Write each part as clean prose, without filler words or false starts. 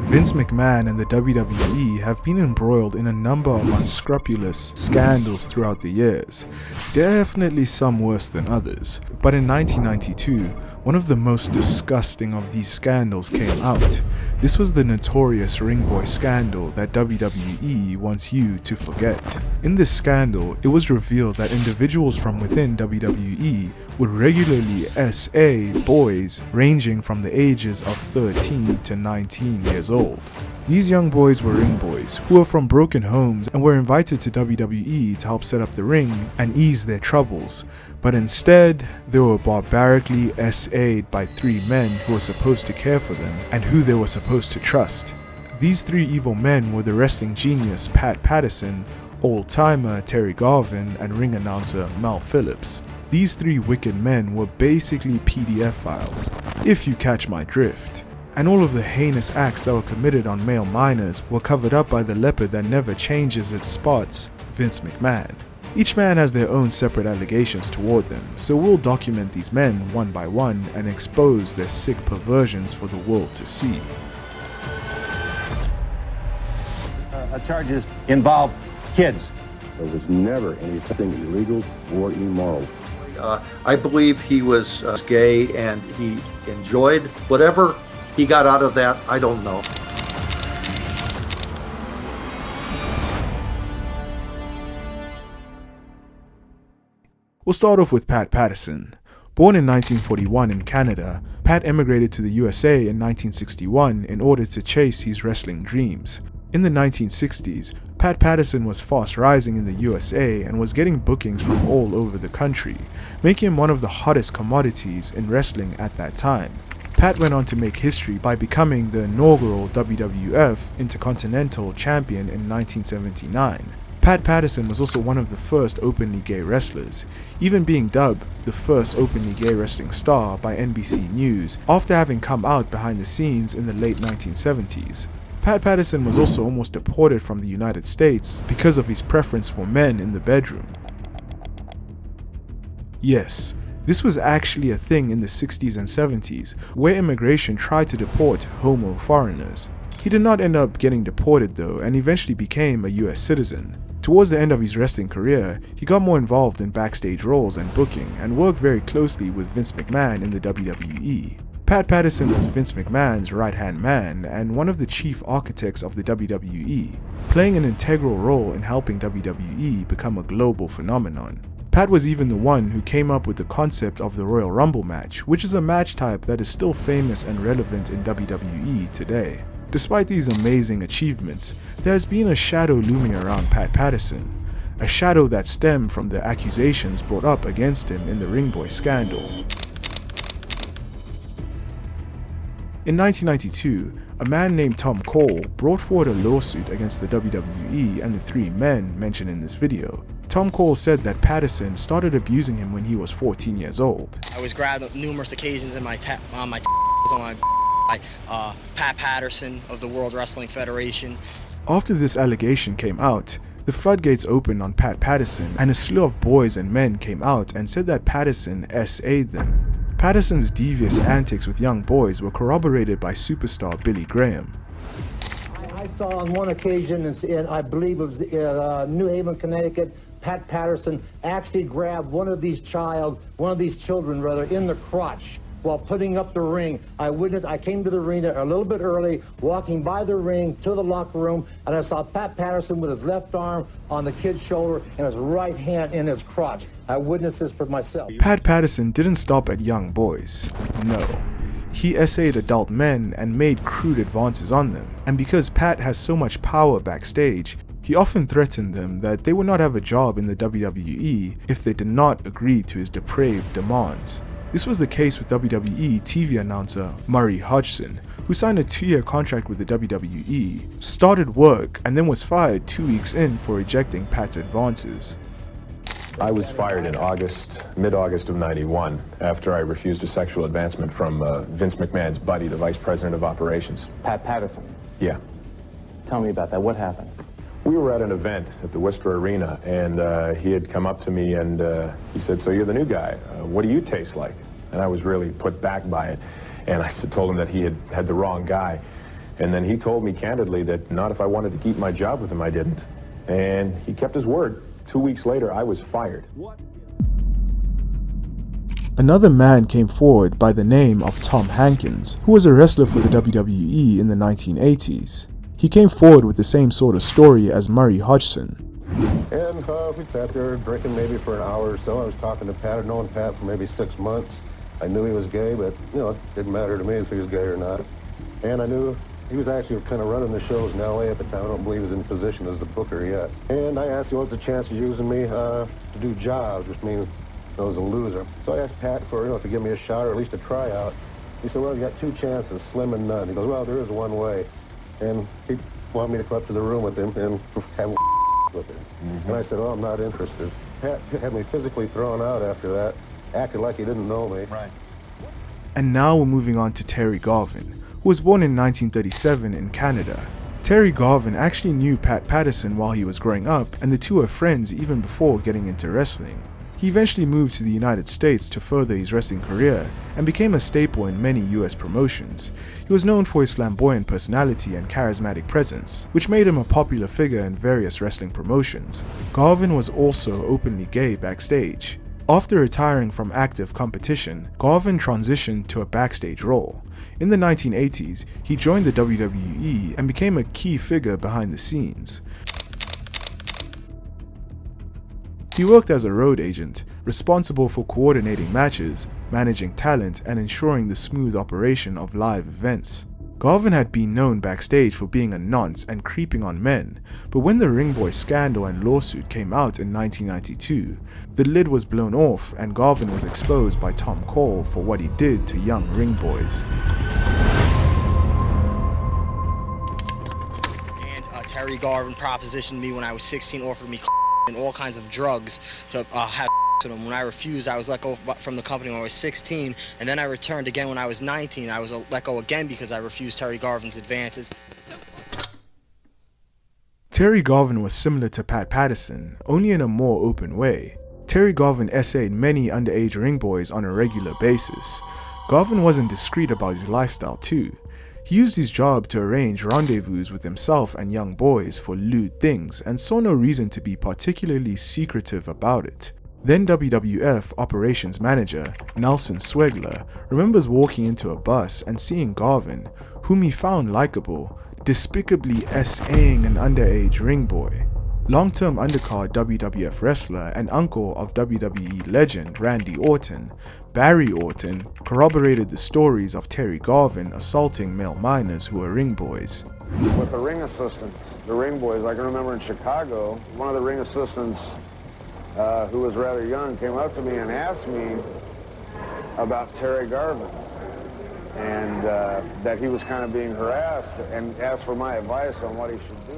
Vince McMahon and the WWE have been embroiled in a number of unscrupulous scandals throughout the years, definitely some worse than others. But in 1992, one of the most disgusting of these scandals came out. This was the notorious Ringboy Scandal that WWE wants you to forget. In this scandal, it was revealed that individuals from within WWE would regularly SA boys ranging from the ages of 13 to 19 years old. These young boys were ring boys who were from broken homes and were invited to WWE to help set up the ring and ease their troubles, but instead they were barbarically SA'd by three men who were supposed to care for them and who they were supposed to trust. These three evil men were the wrestling genius Pat Patterson, old-timer Terry Garvin, and ring announcer Mel Phillips. These three wicked men were basically PDF files, if you catch my drift. And all of the heinous acts that were committed on male minors were covered up by the leopard that never changes its spots, Vince McMahon. Each man has their own separate allegations toward them, so we'll document these men one by one and expose their sick perversions for the world to see. Charges involve kids. There was never anything illegal or immoral. I believe he was gay and he enjoyed whatever he got out of that. I don't know. We'll start off with Pat Patterson. Born in 1941 in Canada, Pat emigrated to the USA in 1961 in order to chase his wrestling dreams. In the 1960s, Pat Patterson was fast rising in the USA and was getting bookings from all over the country, making him one of the hottest commodities in wrestling at that time. Pat went on to make history by becoming the inaugural WWF Intercontinental Champion in 1979. Pat Patterson was also one of the first openly gay wrestlers, even being dubbed the first openly gay wrestling star by NBC News after having come out behind the scenes in the late 1970s. Pat Patterson was also almost deported from the United States because of his preference for men in the bedroom. Yes, this was actually a thing in the 60s and 70s, where immigration tried to deport homo foreigners. He did not end up getting deported though, and eventually became a US citizen. Towards the end of his wrestling career, he got more involved in backstage roles and booking, and worked very closely with Vince McMahon in the WWE. Pat Patterson was Vince McMahon's right-hand man and one of the chief architects of the WWE, playing an integral role in helping WWE become a global phenomenon. Pat was even the one who came up with the concept of the Royal Rumble match, which is a match type that is still famous and relevant in WWE today. Despite these amazing achievements, there has been a shadow looming around Pat Patterson, a shadow that stemmed from the accusations brought up against him in the Ringboy Scandal. In 1992, a man named Tom Cole brought forward a lawsuit against the WWE and the three men mentioned in this video. Tom Cole said that Patterson started abusing him when he was 14 years old. I was grabbed on numerous occasions in my Pat Patterson of the World Wrestling Federation. After this allegation came out, the floodgates opened on Pat Patterson, and a slew of boys and men came out and said that Patterson SA'd them. Patterson's devious antics with young boys were corroborated by superstar Billy Graham. I saw on one occasion in I believe it was New Haven, Connecticut, Pat Patterson actually grabbed one of these children in the crotch while putting up the ring. I came to the arena a little bit early, walking by the ring to the locker room, and I saw Pat Patterson with his left arm on the kid's shoulder and his right hand in his crotch. I witnessed this for myself. Pat Patterson didn't stop at young boys. No. He SA'd adult men and made crude advances on them. And because Pat has so much power backstage, he often threatened them that they would not have a job in the WWE if they did not agree to his depraved demands. This was the case with WWE TV announcer Murray Hodgson, who signed a 2-year contract with the WWE, started work, and then was fired 2 weeks in for rejecting Pat's advances. I was fired in mid-August of '91, after I refused a sexual advancement from Vince McMahon's buddy, the vice president of operations. Pat Patterson. Yeah. Tell me about that. What happened? We were at an event at the Worcester Arena, and he had come up to me and he said, "So you're the new guy. What do you taste like?" And I was really put back by it. And I told him that he had the wrong guy. And then he told me candidly that not if I wanted to keep my job with him, I didn't. And he kept his word. 2 weeks later, I was fired. Another man came forward by the name of Tom Hankins, who was a wrestler for the WWE in the 1980s. He came forward with the same sort of story as Murray Hodgson. And we sat there drinking maybe for an hour or so. I was talking to Pat. I'd known Pat for maybe 6 months. I knew he was gay, but, you know, it didn't matter to me if he was gay or not. And I knew he was actually kind of running the shows in L.A. at the time. I don't believe he was in position as the booker yet. And I asked him what's the chance of using me to do jobs, which means I was a loser. So I asked Pat for, to give me a shot or at least a tryout. He said, well, you got 2 chances, slim and none. He goes, well, there is one way. And he wanted me to come up to the room with him and have with him. And I said, oh, I'm not interested. Pat had me physically thrown out after that, acted like he didn't know me. Right. And now we're moving on to Terry Garvin, who was born in 1937 in Canada. Terry Garvin actually knew Pat Patterson while he was growing up, and the two were friends even before getting into wrestling. He eventually moved to the United States to further his wrestling career and became a staple in many US promotions. He was known for his flamboyant personality and charismatic presence, which made him a popular figure in various wrestling promotions. Garvin was also openly gay backstage. After retiring from active competition, Garvin transitioned to a backstage role. In the 1980s, he joined the WWE and became a key figure behind the scenes. He worked as a road agent, responsible for coordinating matches, managing talent, and ensuring the smooth operation of live events. Garvin had been known backstage for being a nonce and creeping on men, but when the Ringboy Scandal and lawsuit came out in 1992, the lid was blown off and Garvin was exposed by Tom Cole for what he did to young ring boys. And Terry Garvin propositioned me when I was 16, offered me and all kinds of drugs to have with him. When I refused, I was let go from the company when I was 16, and then I returned again when I was 19. I was let go again because I refused Terry Garvin's advances. Terry Garvin was similar to Pat Patterson, only in a more open way. Terry Garvin essayed many underage ring boys on a regular basis. Garvin wasn't discreet about his lifestyle too. He used his job to arrange rendezvous with himself and young boys for lewd things and saw no reason to be particularly secretive about it. Then WWF operations manager Nelson Swegler remembers walking into a bus and seeing Garvin, whom he found likable, despicably SAing an underage ring boy. Long-term undercard WWF wrestler and uncle of WWE legend Randy Orton, Barry Orton, corroborated the stories of Terry Garvin assaulting male minors who were ring boys. With the ring assistants, the ring boys, I can remember in Chicago, one of the ring assistants who was rather young came up to me and asked me about Terry Garvin and that he was kind of being harassed and asked for my advice on what he should do.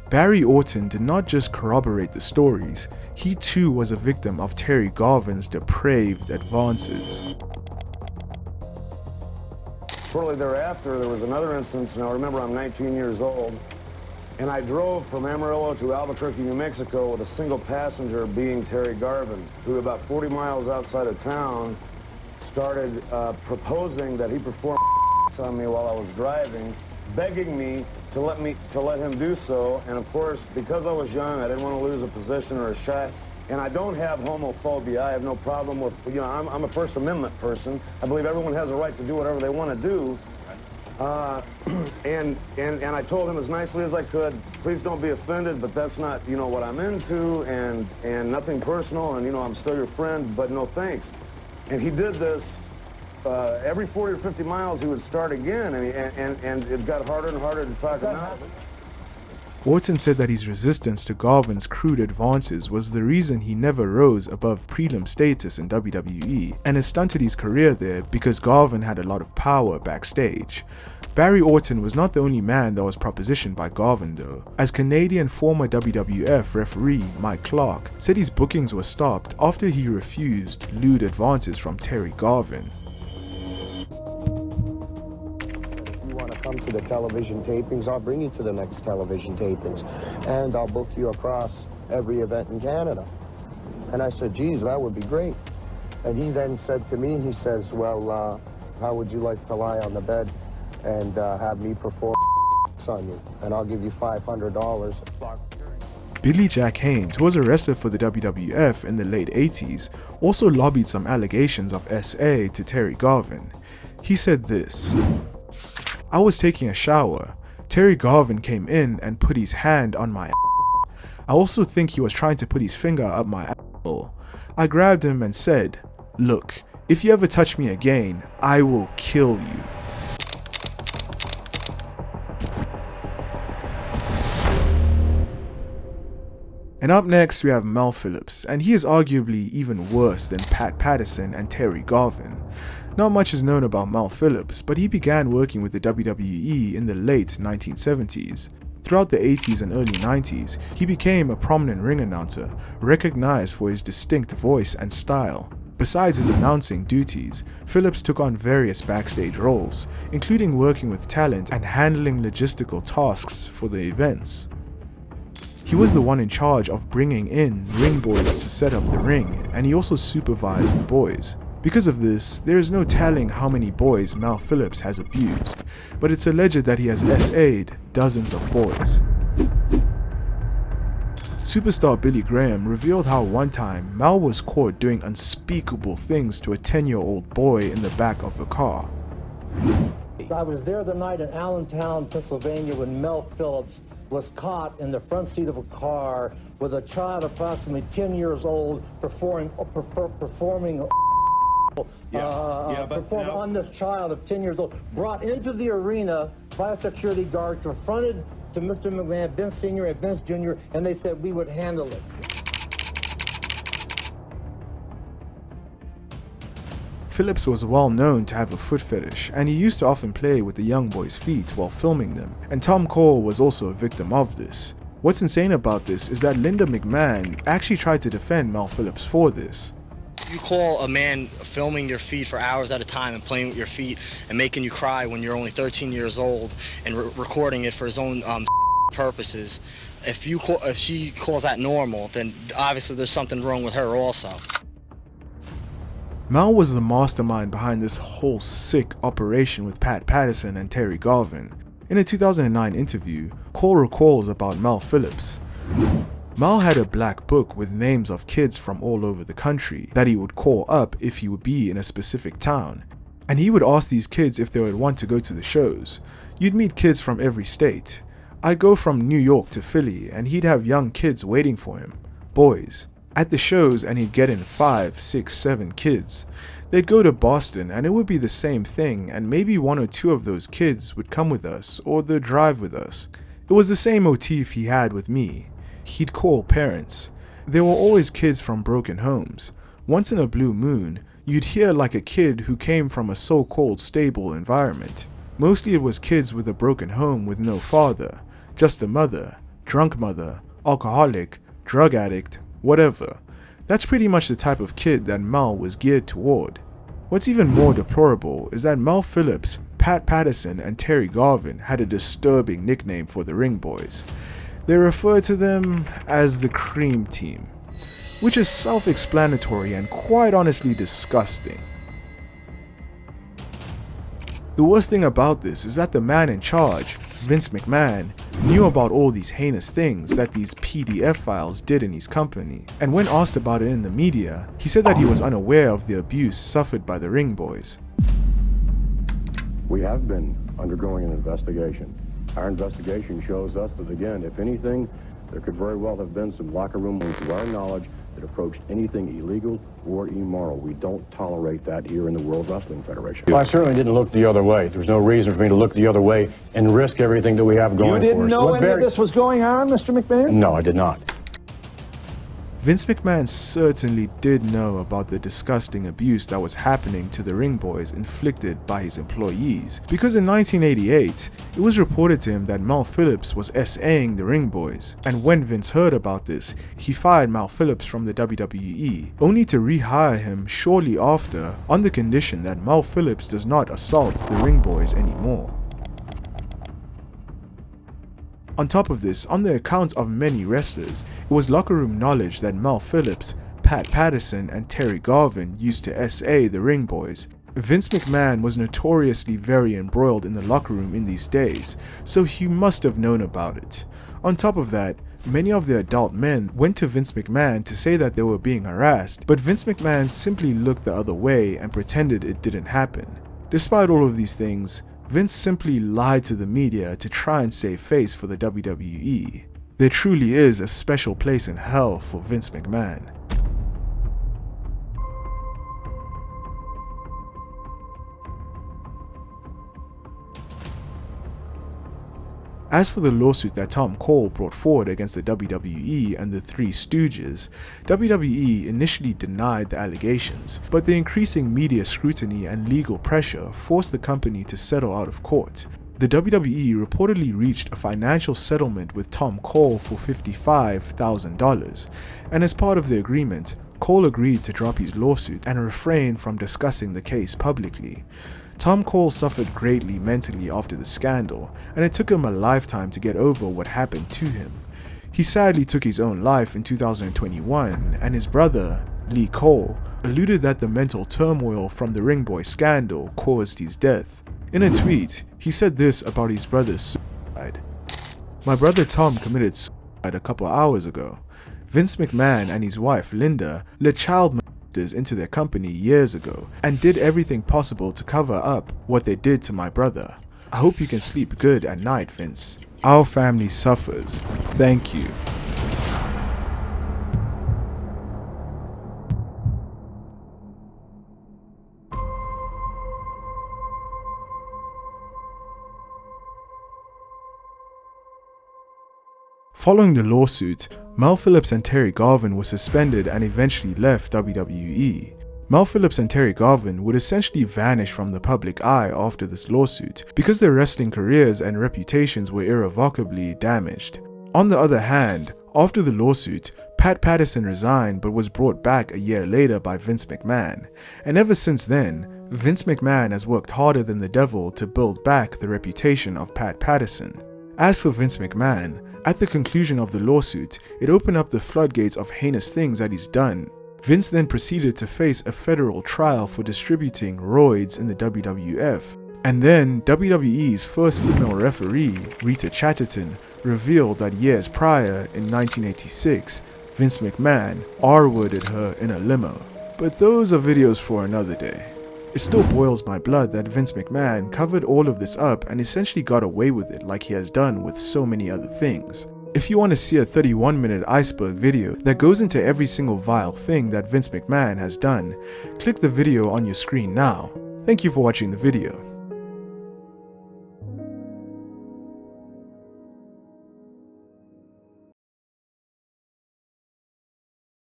Barry Orton did not just corroborate the stories, he too was a victim of Terry Garvin's depraved advances. Shortly thereafter, there was another instance, and I remember I'm 19 years old, and I drove from Amarillo to Albuquerque, New Mexico with a single passenger being Terry Garvin, who about 40 miles outside of town started proposing that he perform on me while I was driving, begging me to let him do so. And of course, because I was young, I didn't want to lose a position or a shot. And I don't have homophobia. I have no problem with, I'm a First Amendment person. I believe everyone has a right to do whatever they want to do. And I told him as nicely as I could, please don't be offended, but that's not, what I'm into, and nothing personal, and, I'm still your friend, but no thanks. And he did this. Every 40 or 50 miles, he would start again, and it got harder and harder to talk him out. Orton said that his resistance to Garvin's crude advances was the reason he never rose above prelim status in WWE, and it stunted his career there because Garvin had a lot of power backstage. Barry Orton was not the only man that was propositioned by Garvin though, as Canadian former WWF referee Mike Clark said his bookings were stopped after he refused lewd advances from Terry Garvin. Come to the television tapings, I'll bring you to the next television tapings, and I'll book you across every event in Canada. And I said, geez, that would be great. And he then said to me, he says, well, how would you like to lie on the bed and have me perform on you, and I'll give you $500. Billy Jack Haynes, who was arrested for the WWF in the late 80s, also lobbied some allegations of SA to Terry Garvin. He said this: "I was taking a shower. Terry Garvin came in and put his hand on my ass. I also think he was trying to put his finger up my asshole. I grabbed him and said, 'Look, if you ever touch me again, I will kill you.'" And up next we have Mel Phillips, and he is arguably even worse than Pat Patterson and Terry Garvin. Not much is known about Mel Phillips, but he began working with the WWE in the late 1970s. Throughout the 80s and early 90s, he became a prominent ring announcer, recognized for his distinct voice and style. Besides his announcing duties, Phillips took on various backstage roles, including working with talent and handling logistical tasks for the events. He was the one in charge of bringing in ring boys to set up the ring, and he also supervised the boys. Because of this, there is no telling how many boys Mel Phillips has abused, but it's alleged that he has SA'd dozens of boys. Superstar Billy Graham revealed how one time Mel was caught doing unspeakable things to a 10-year-old boy in the back of a car. I was there the night in Allentown, Pennsylvania, when Mel Phillips was caught in the front seat of a car with a child approximately 10 years old performing on this child of 10 years old, brought into the arena by a security guard, confronted to Mr. McMahon, Vince Sr. and Vince Jr., and they said we would handle it. Phillips was well known to have a foot fetish, and he used to often play with the young boys' feet while filming them, and Tom Cole was also a victim of this. What's insane about this is that Linda McMahon actually tried to defend Mel Phillips for this. You call a man filming your feet for hours at a time and playing with your feet and making you cry when you're only 13 years old and recording it for his own purposes. If she calls that normal, then obviously there's something wrong with her also. Mel was the mastermind behind this whole sick operation with Pat Patterson and Terry Garvin. In a 2009 interview, Cole recalls about Mel Phillips. Mel had a black book with names of kids from all over the country that he would call up if he would be in a specific town. And he would ask these kids if they would want to go to the shows. You'd meet kids from every state. I'd go from New York to Philly and he'd have young kids waiting for him, boys, at the shows, and he'd get in 5, 6, 7 kids. They'd go to Boston and it would be the same thing, and maybe 1 or 2 of those kids would come with us or they'd drive with us. It was the same motif he had with me. He'd call parents. There were always kids from broken homes. Once in a blue moon, you'd hear like a kid who came from a so-called stable environment. Mostly it was kids with a broken home with no father, just a mother, drunk mother, alcoholic, drug addict, whatever. That's pretty much the type of kid that Mel was geared toward. What's even more deplorable is that Mel Phillips, Pat Patterson, and Terry Garvin had a disturbing nickname for the Ring Boys. They referred to them as the Cream Team, which is self-explanatory and quite honestly disgusting. The worst thing about this is that the man in charge, Vince McMahon, knew about all these heinous things that these PDF files did in his company, and when asked about it in the media, he said that he was unaware of the abuse suffered by the Ring Boys. We have been undergoing an investigation. Our investigation shows us that, again, if anything, there could very well have been some locker room, to our knowledge, that approached anything illegal or immoral. We don't tolerate that here in the World Wrestling Federation. Well, I certainly didn't look the other way. There was no reason for me to look the other way and risk everything that we have going for us. You didn't know any of this was going on, Mr. McMahon? No, I did not. Vince McMahon certainly did know about the disgusting abuse that was happening to the Ring Boys inflicted by his employees, because in 1988, it was reported to him that Mel Phillips was SAing the Ring Boys, and when Vince heard about this, he fired Mel Phillips from the WWE, only to rehire him shortly after on the condition that Mel Phillips does not assault the Ring Boys anymore. On top of this, on the accounts of many wrestlers, it was locker room knowledge that Mel Phillips, Pat Patterson, and Terry Garvin used to SA the Ring Boys, Vince McMahon was notoriously very embroiled in the locker room in these days, so he must have known about it. On top of that, many of the adult men went to Vince McMahon to say that they were being harassed, but Vince McMahon simply looked the other way and pretended it didn't happen. Despite all of these things, Vince simply lied to the media to try and save face for the WWE. There truly is a special place in hell for Vince McMahon. As for the lawsuit that Tom Cole brought forward against the WWE and the Three Stooges, WWE initially denied the allegations, but the increasing media scrutiny and legal pressure forced the company to settle out of court. The WWE reportedly reached a financial settlement with Tom Cole for $55,000, and as part of the agreement, Cole agreed to drop his lawsuit and refrain from discussing the case publicly. Tom Cole suffered greatly mentally after the scandal, and it took him a lifetime to get over what happened to him. He sadly took his own life in 2021, and his brother, Lee Cole, alluded that the mental turmoil from the Ringboy Scandal caused his death. In a tweet, he said this about his brother's suicide. "My brother Tom committed suicide a couple hours ago. Vince McMahon and his wife Linda let child into their company years ago and did everything possible to cover up what they did to my brother. I hope you can sleep good at night, Vince. Our family suffers. Thank you." Following the lawsuit, Mel Phillips and Terry Garvin were suspended and eventually left WWE. Mel Phillips and Terry Garvin would essentially vanish from the public eye after this lawsuit because their wrestling careers and reputations were irrevocably damaged. On the other hand, after the lawsuit, Pat Patterson resigned but was brought back a year later by Vince McMahon, and ever since then, Vince McMahon has worked harder than the devil to build back the reputation of Pat Patterson. As for Vince McMahon, at the conclusion of the lawsuit, it opened up the floodgates of heinous things that he's done. Vince then proceeded to face a federal trial for distributing roids in the WWF. And then WWE's first female referee, Rita Chatterton, revealed that years prior, in 1986, Vince McMahon R-worded her in a limo. But those are videos for another day. It still boils my blood that Vince McMahon covered all of this up and essentially got away with it like he has done with so many other things. If you want to see a 31-minute iceberg video that goes into every single vile thing that Vince McMahon has done, click the video on your screen now. Thank you for watching the video.